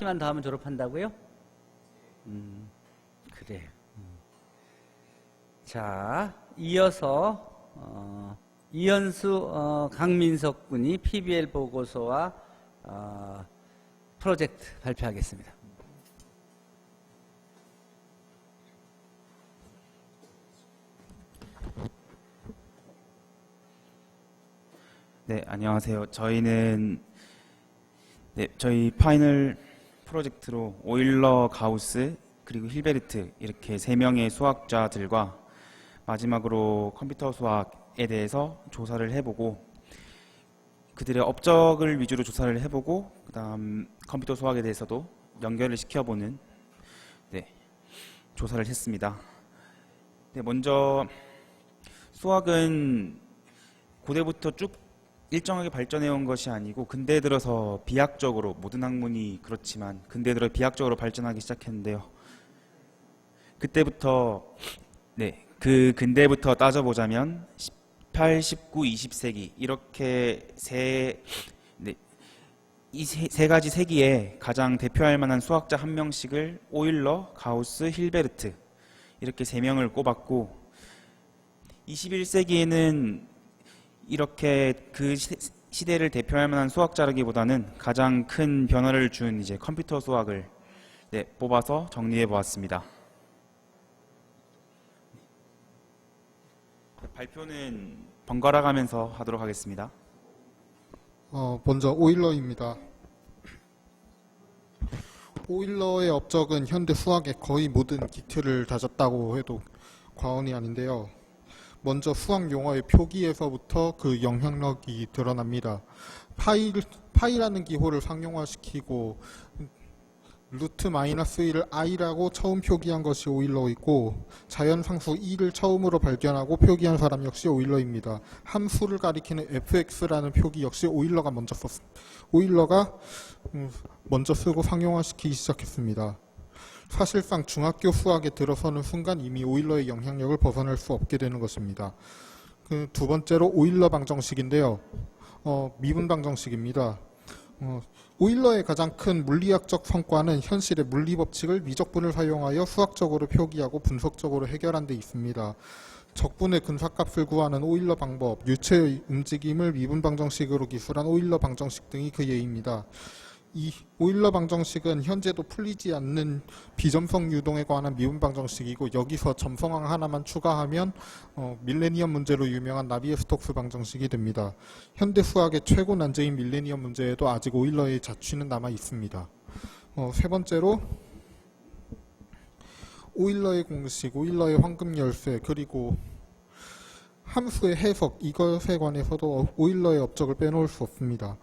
만 더 하면 졸업한다고요? 그래. 자, 이어서 이현수, 강민석 군이 PBL 보고서와 프로젝트 발표하겠습니다. 네, 안녕하세요. 저희는 저희 파이널 프로젝트로 오일러, 가우스, 그리고 힐베르트 이렇게 3명의 수학자들과 마지막으로 컴퓨터 수학에 대해서 조사를 해보고 그들의 업적을 위주로 조사를 해보고 그다음 컴퓨터 수학에 대해서도 연결을 시켜보는 조사를 했습니다. 먼저 수학은 고대부터 쭉 일정하게 발전해온 것이 아니고 근대에 들어서 비약적으로, 모든 학문이 그렇지만 근대에 들어 비약적으로 발전하기 시작했는데요. 그때부터 그 근대부터 따져보자면 18, 19, 20세기 이렇게 이 세 가지 세기에 가장 대표할 만한 수학자 한 명씩을 오일러, 가우스, 힐베르트 이렇게 3명을 꼽았고 21세기에는 이렇게 그 시대를 대표할 만한 수학자라기보다는 가장 큰 변화를 준 이제 컴퓨터 수학을 뽑아서 정리해 보았습니다. 발표는 번갈아 가면서 하도록 하겠습니다. 먼저 오일러입니다. 오일러의 업적은 현대 수학의 거의 모든 기틀을 다졌다고 해도 과언이 아닌데요. 먼저 수학 용어의 표기에서부터 그 영향력이 드러납니다. 파이라는 기호를 상용화시키고 루트 마이너스 1을 i라고 처음 표기한 것이 오일러이고 자연상수 2를 처음으로 발견하고 표기한 사람 역시 오일러입니다. 함수를 가리키는 fx라는 표기 역시 오일러가 먼저 쓰고 상용화시키기 시작했습니다. 사실상 중학교 수학에 들어서는 순간 이미 오일러의 영향력을 벗어날 수 없게 되는 것입니다. 두 번째로 오일러 방정식인데요. 미분 방정식입니다. 오일러의 가장 큰 물리학적 성과는 현실의 물리법칙을 미적분을 사용하여 수학적으로 표기하고 분석적으로 해결한 데 있습니다. 적분의 근사값을 구하는 오일러 방법, 유체의 움직임을 미분 방정식으로 기술한 오일러 방정식 등이 그 예입니다. 이 오일러 방정식은 현재도 풀리지 않는 비점성 유동에 관한 미분 방정식이고 여기서 점성항 하나만 추가하면 밀레니엄 문제로 유명한 나비에-스톡스 방정식이 됩니다. 현대 수학의 최고 난제인 밀레니엄 문제에도 아직 오일러의 자취는 남아 있습니다. 세 번째로 오일러의 공식, 오일러의 황금 열쇠, 그리고 함수의 해석, 이것에 관해서도 오일러의 업적을 빼놓을 수 없습니다.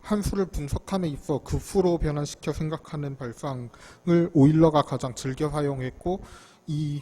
함수를 분석함에 있어 급수로 변환시켜 생각하는 발상을 오일러가 가장 즐겨 사용했고 이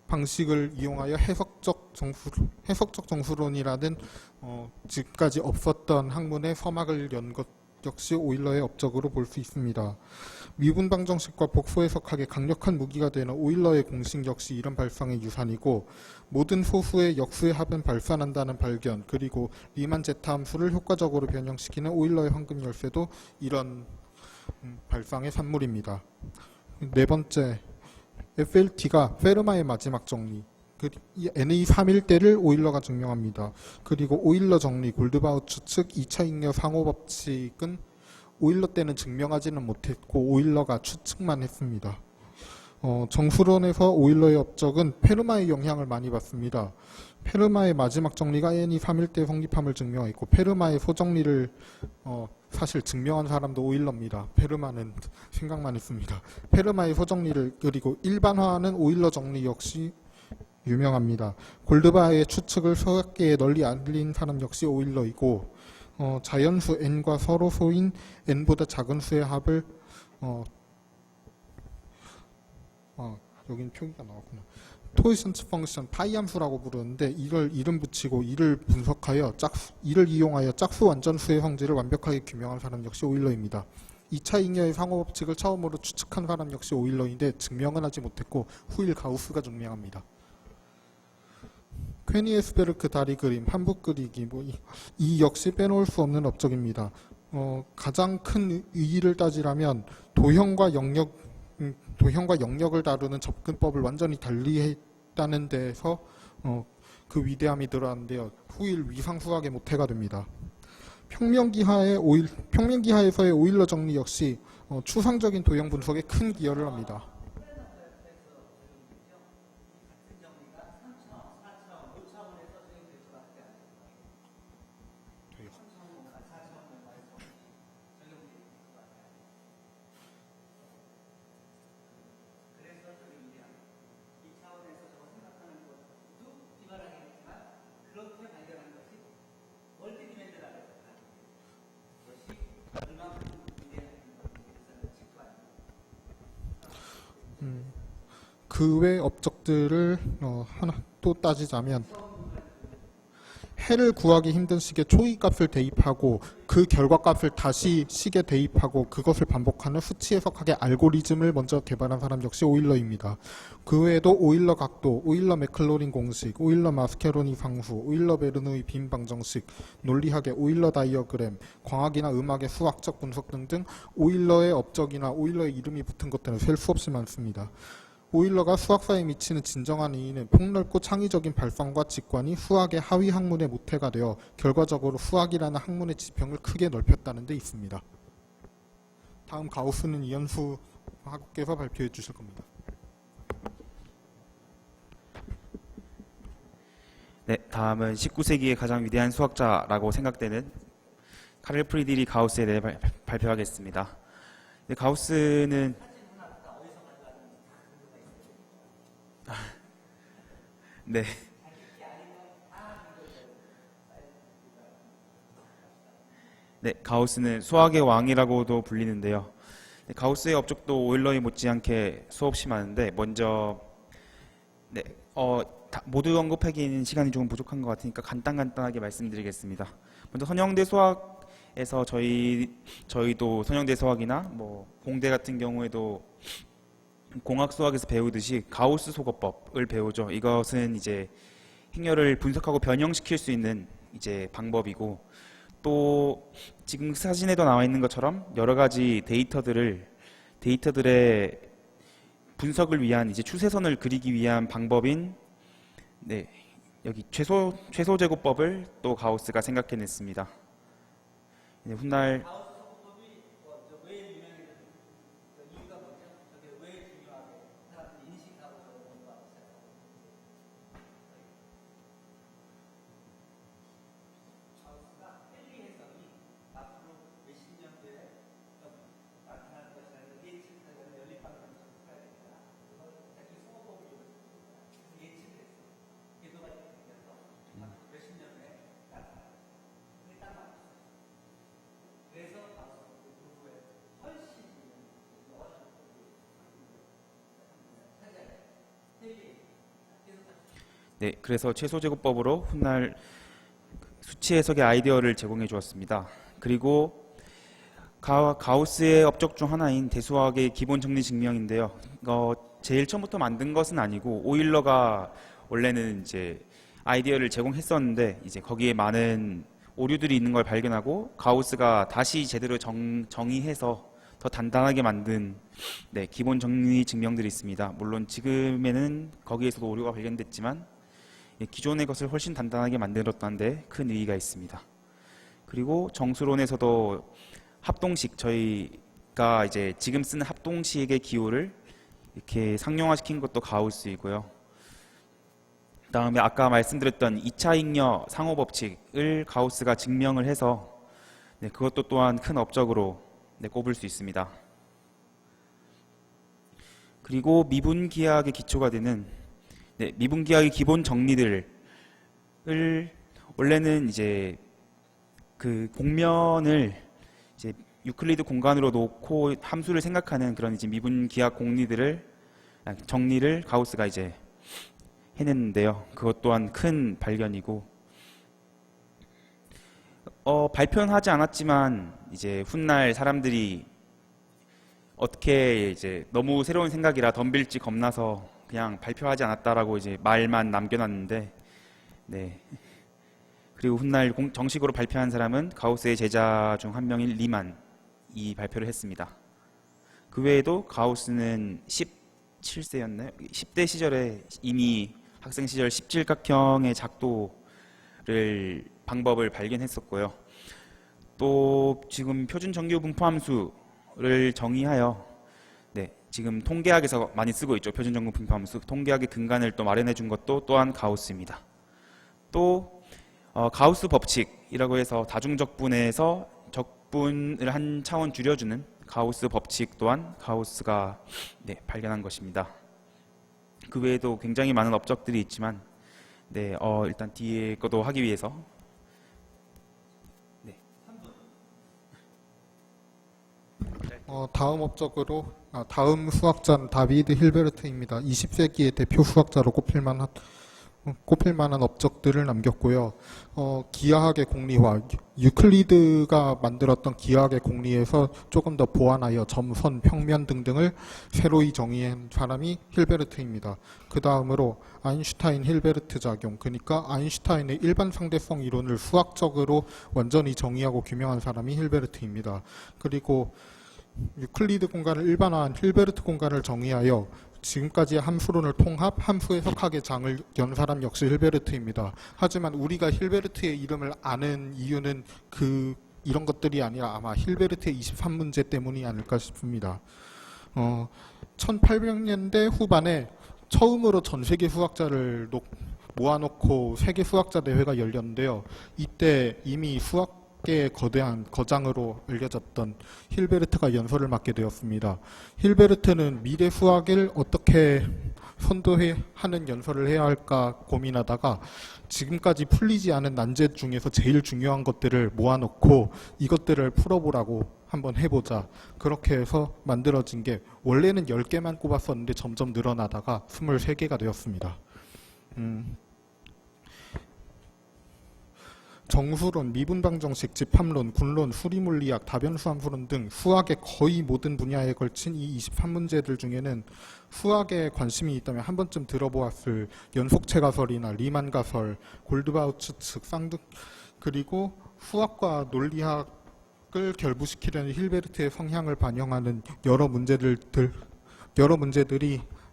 방식을 이용하여 해석적 정수론이라는 지금까지 없었던 학문의 서막을 연 것 역시 오일러의 업적으로 볼 수 있습니다. 미분 방정식과 복수 해석학의 강력한 무기가 되는 오일러의 공식 역시 이런 발상의 유산이고 모든 소수의 역수의 합은 발산한다는 발견 그리고 리만 제타 함수를 효과적으로 변형시키는 오일러의 황금 열쇠도 이런 발상의 산물입니다. 네 번째, FLT가 페르마의 마지막 정리 NA3일대를 오일러가 증명합니다. 그리고 오일러 정리, 골드바우 추측, 2차 잉여 상호 법칙은 오일러 때는 증명하지는 못했고 오일러가 추측만 했습니다. 정수론에서 오일러의 업적은 페르마의 영향을 많이 받습니다. 페르마의 마지막 정리가 NA3일대 성립함을 증명했고 페르마의 소정리를 사실 증명한 사람도 오일러입니다. 페르마는 생각만 했습니다. 페르마의 소정리를 그리고 일반화하는 오일러 정리 역시 유명합니다. 골드바의 추측을 수학계에 널리 알린 사람 역시 오일러이고 자연수 n과 서로소인 n보다 작은 수의 합을 여긴 표기가 나왔구나. 토이슨츠 펑션 파이 함수라고 부르는데 이걸 이름 붙이고 이를 분석하여 이를 이용하여 짝수 완전수의 성질을 완벽하게 규명한 사람 역시 오일러입니다. 2차 잉여의 상호 법칙을 처음으로 추측한 사람 역시 오일러인데 증명은 하지 못했고 후일 가우스가 증명합니다. 퀘니에스베르크 다리 그림, 한북 그리기 이 역시 빼놓을 수 없는 업적입니다. 가장 큰 의의를 따지라면 도형과 영역을 다루는 접근법을 완전히 달리했다는 데에서 그 위대함이 드러나는데요. 후일 위상 수학의 모태가 됩니다. 평면기하에서의 오일러 정리 역시 추상적인 도형 분석에 큰 기여를 합니다. 그 외 업적들을 하나 또 따지자면 해를 구하기 힘든 식의 초이값을 대입하고 그 결과값을 다시 식에 대입하고 그것을 반복하는 수치 해석학의 알고리즘을 먼저 개발한 사람 역시 오일러입니다. 그 외에도 오일러 각도, 오일러 맥클로린 공식, 오일러 마스케로니 상수, 오일러 베르누이 빈 방정식, 논리학의 오일러 다이어그램, 광학이나 음악의 수학적 분석 등등 오일러의 업적이나 오일러의 이름이 붙은 것들은 셀 수 없이 많습니다. 오일러가 수학사에 미치는 진정한 의의는 폭넓고 창의적인 발상과 직관이 수학의 하위 학문의 모태가 되어 결과적으로 수학이라는 학문의 지평을 크게 넓혔다는 데 있습니다. 다음 가우스는 이현수 학께서 발표해 주실 겁니다. 네, 다음은 19세기의 가장 위대한 수학자라고 생각되는 카를 프리드리히 가우스에 대해 발표하겠습니다. 네, 가우스는 네. 네, 가우스는 수학의 왕이라고도 불리는데요. 네, 가우스의 업적도 오일러에 못지않게 수없이 많은데 먼저 모두 언급하기에는 시간이 조금 부족한 것 같으니까 간단하게 말씀드리겠습니다. 먼저 선형대 수학에서 저희도 선형대 수학이나 뭐 공대 같은 경우에도 공학 수학에서 배우듯이 가우스 소거법을 배우죠. 이것은 이제 행렬을 분석하고 변형시킬 수 있는 이제 방법이고, 또 지금 사진에도 나와 있는 것처럼 여러 가지 데이터들의 분석을 위한 이제 추세선을 그리기 위한 방법인 여기 최소 제곱법을 또 가우스가 생각해냈습니다. 훗날 그래서 최소 제곱법으로 훗날 수치 해석의 아이디어를 제공해 주었습니다. 그리고 가우스의 업적 중 하나인 대수학의 기본 정리 증명인데요. 제일 처음부터 만든 것은 아니고 오일러가 원래는 이제 아이디어를 제공했었는데 이제 거기에 많은 오류들이 있는 걸 발견하고 가우스가 다시 제대로 정의해서 더 단단하게 만든 기본 정리 증명들이 있습니다. 물론 지금에는 거기에서도 오류가 발견됐지만 기존의 것을 훨씬 단단하게 만들었다는 데 큰 의의가 있습니다. 그리고 정수론에서도 합동식, 저희가 이제 지금 쓰는 합동식의 기호를 이렇게 상용화시킨 것도 가우스이고요. 그다음에 아까 말씀드렸던 2차 잉여 상호 법칙을 가우스가 증명을 해서 그것도 또한 큰 업적으로 꼽을 수 있습니다. 그리고 미분기하학의 기초가 되는 미분기하학의 기본 정리들을 원래는 이제 그 공면을 이제 유클리드 공간으로 놓고 함수를 생각하는 그런 이제 미분기하학 정리를 가우스가 이제 해냈는데요. 그것 또한 큰 발견이고, 발표는 하지 않았지만 이제 훗날 사람들이 어떻게 이제 너무 새로운 생각이라 덤빌지 겁나서 그냥 발표하지 않았다라고 이제 말만 남겨놨는데, 그리고 훗날 정식으로 발표한 사람은 가우스의 제자 중 한 명인 리만이 발표를 했습니다. 그 외에도 가우스는 17세였나요? 10대 시절에 이미 학생 시절 십질각형의 작도를 방법을 발견했었고요. 또 지금 표준 정규 분포 함수를 정의하여 지금 통계학에서 많이 쓰고 있죠. 표준 정규 분포 함수. 통계학의 근간을 또 마련해 준 것도 또한 가우스입니다. 또 가우스 법칙이라고 해서 다중적분에서 적분을 한 차원 줄여주는 가우스 법칙 또한 가우스가 발견한 것입니다. 그 외에도 굉장히 많은 업적들이 있지만 일단 뒤에 것도 하기 위해서 다음 업적으로 다음 수학자는 다비드 힐베르트입니다. 20세기의 대표 수학자로 꼽힐 만한 업적들을 남겼고요. 기하학의 공리화, 유클리드가 만들었던 기하학의 공리에서 조금 더 보완하여 점선, 평면 등등을 새로이 정의한 사람이 힐베르트입니다. 그 다음으로 아인슈타인 힐베르트 작용, 그러니까 아인슈타인의 일반 상대성 이론을 수학적으로 완전히 정의하고 규명한 사람이 힐베르트입니다. 그리고 유클리드 공간을 일반화한 힐베르트 공간을 정의하여 지금까지의 함수론을 통합, 함수 해석학의 장을 연 사람 역시 힐베르트입니다. 하지만 우리가 힐베르트의 이름을 아는 이유는 이런 것들이 아니라 아마 힐베르트의 23문제 때문이 아닐까 싶습니다. 1800년대 후반에 처음으로 전 세계 수학자를 모아놓고 세계 수학자 대회가 열렸는데요. 이때 이미 수학계의 거대한 거장으로 알려졌던 힐베르트가 연설을 맡게 되었습니다. 힐베르트는 미래 수학을 어떻게 선도하는 연설을 해야 할까 고민하다가 지금까지 풀리지 않은 난제 중에서 제일 중요한 것들을 모아놓고 이것들을 풀어보라고 한번 해보자. 그렇게 해서 만들어진 게 원래는 10개만 꼽았었는데 점점 늘어나다가 23개가 되었습니다. 정수론, 미분방정식, 집합론, 군론, 수리물리학, 다변수함수론 등 수학의 거의 모든 분야에 걸친 이 23문제들 중에는 수학에 관심이 있다면 한 번쯤 들어보았을 연속체 가설이나 리만 가설, 골드바우츠 측, 쌍둥, 그리고 수학과 논리학을 결부시키려는 힐베르트의 성향을 반영하는 여러 문제들이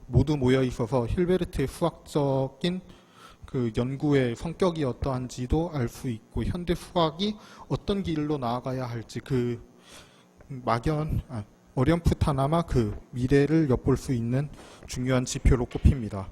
모두 모여 있어서 힐베르트의 수학적인 연구의 성격이 어떠한지도 알 수 있고 현대 수학이 어떤 길로 나아가야 할지 어렴풋하나마 미래를 엿볼 수 있는 중요한 지표로 꼽힙니다.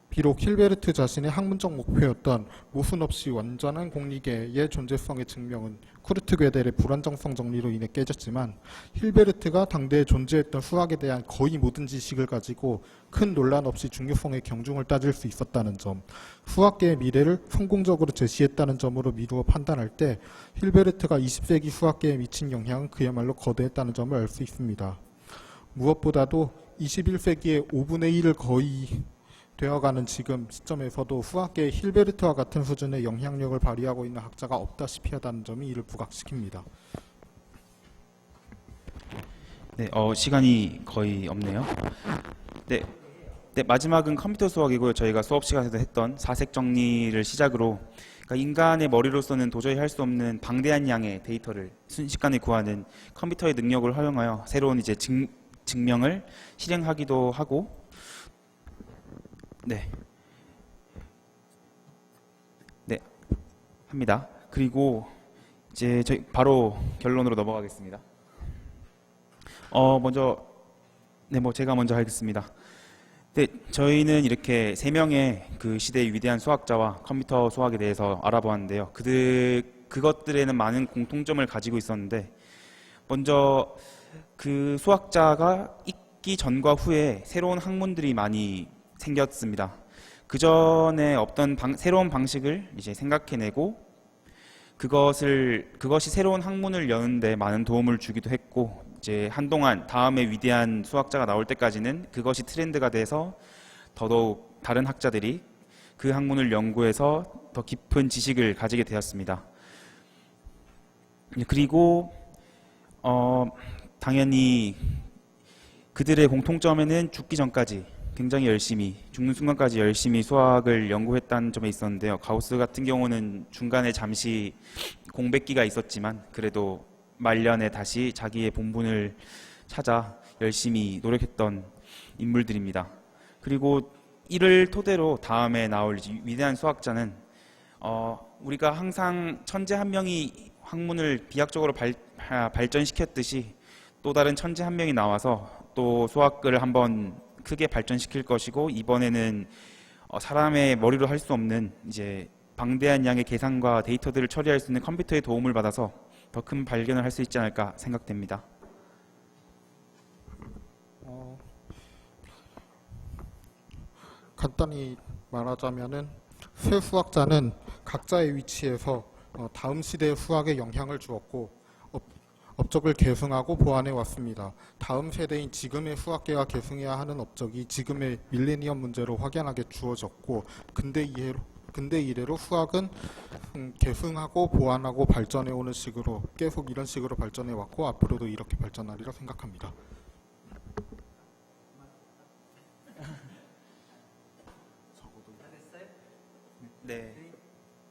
비록 힐베르트 자신의 학문적 목표였던 모순 없이 완전한 공리계의 존재성의 증명은 쿠르트 gödel의 불안정성 정리로 인해 깨졌지만 힐베르트가 당대에 존재했던 수학에 대한 거의 모든 지식을 가지고 큰 논란 없이 중요성의 경중을 따질 수 있었다는 점, 수학계의 미래를 성공적으로 제시했다는 점으로 미루어 판단할 때 힐베르트가 20세기 수학계에 미친 영향은 그야말로 거대했다는 점을 알 수 있습니다. 무엇보다도 21세기의 5분의 1을 거의 되어가는 지금 시점에서도 수학계의 힐베르트와 같은 수준의 영향력을 발휘하고 있는 학자가 없다시피 하다는 점이 이를 부각시킵니다. 시간이 거의 없네요. 마지막은 컴퓨터 수학이고요. 저희가 수업 시간에서 했던 사색 정리를 시작으로 그러니까 인간의 머리로서는 도저히 할 수 없는 방대한 양의 데이터를 순식간에 구하는 컴퓨터의 능력을 활용하여 새로운 증명을 실행하기도 하고 합니다. 그리고 이제 저희 바로 결론으로 넘어가겠습니다. 제가 먼저 하겠습니다. 저희는 이렇게 3명의 그 시대의 위대한 수학자와 컴퓨터 수학에 대해서 알아보았는데요. 그것들에는 많은 공통점을 가지고 있었는데, 먼저 그 수학자가 있기 전과 후에 새로운 학문들이 많이 생겼습니다. 그 전에 없던 새로운 방식을 이제 생각해내고 그것이 새로운 학문을 여는데 많은 도움을 주기도 했고, 이제 한동안 다음에 위대한 수학자가 나올 때까지는 그것이 트렌드가 돼서 더더욱 다른 학자들이 그 학문을 연구해서 더 깊은 지식을 가지게 되었습니다. 그리고 당연히 그들의 공통점에는 죽기 전까지 굉장히 열심히 죽는 순간까지 열심히 수학을 연구했다는 점에 있었는데요. 가우스 같은 경우는 중간에 잠시 공백기가 있었지만 그래도 말년에 다시 자기의 본분을 찾아 열심히 노력했던 인물들입니다. 그리고 이를 토대로 다음에 나올 위대한 수학자는 우리가 항상 천재 한 명이 학문을 비약적으로 발전시켰듯이 또 다른 천재 한 명이 나와서 또 수학을 한번 크게 발전시킬 것이고, 이번에는 사람의 머리로 할 수 없는 이제 방대한 양의 계산과 데이터들을 처리할 수 있는 컴퓨터의 도움을 받아서 더 큰 발견을 할 수 있지 않을까 생각됩니다. 간단히 말하자면은 세 수학자는 각자의 위치에서 다음 시대의 수학에 영향을 주었고 업적을 계승하고 보완해 왔습니다. 다음 세대인 지금의 수학계가 계승해야 하는 업적이 지금의 밀레니엄 문제로 확연하게 주어졌고, 근대 이래로 수학은 계승하고 보완하고 발전해 오는 식으로 계속 이런 식으로 발전해 왔고 앞으로도 이렇게 발전하리라 생각합니다. 네.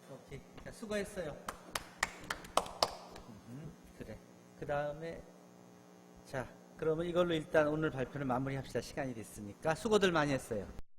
오케이. 자, 수고했어요. 그래. 그 다음에 자, 그러면 이걸로 일단 오늘 발표를 마무리합시다. 시간이 됐으니까 수고들 많이 했어요.